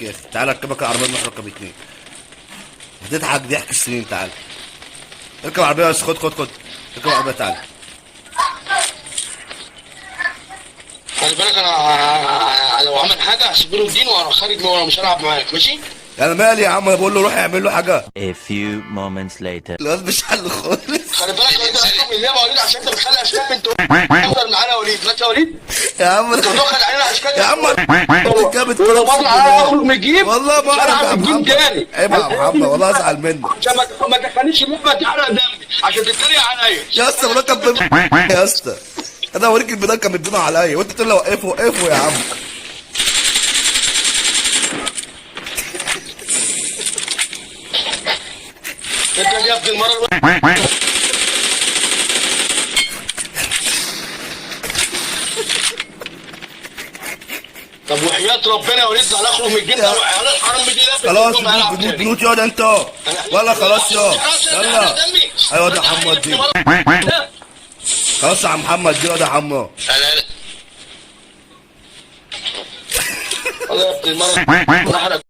يا اخي تعالى اركبك العربيه نروح رقم 2. هتضحك ضحك السنين. تعالى اركب العربيه بس. خد اركب العربيه تعالى. خلي بالك انا لو عمل حاجه هسيبه له الدين وانا خارج وانا مش هلعب معاك ماشي؟ انا مالي يا عم، انا بقول له روح اعمل له حاجه. A few moments later. الواد مش حل خالص. خلي بالك انت هتحكم اللعبه يا وليد عشان انت بتخلي اشكال من تفضل معانا يا وليد. ماشي يا وليد؟ يا عم انت بتدخل علينا اشكال يا عم جابت ولو برضه اخرج من الجيم والله ما اعرف يا الجيم محمد. تاني. عيب يا محمد والله ازعل منك. عشان ما تخليش اللعبه تحرق دمي عشان تتريق عليا. يا اسطى مركب يا اسطى انا اوريك البدايه كان بيدونا عليا وانت تقول لي وقفوا يا عم. انت اللي يا ابن المره طب وحياة ربنا يا وليد تعالى اخرج من الجيم ده وعيال الحرام دي خلاص بنوت يقعد انت ولا خلاص يلا. ايوه ده محمد دي. خلاص يا عم محمد دي ده حمو. لا الله يا ابن المره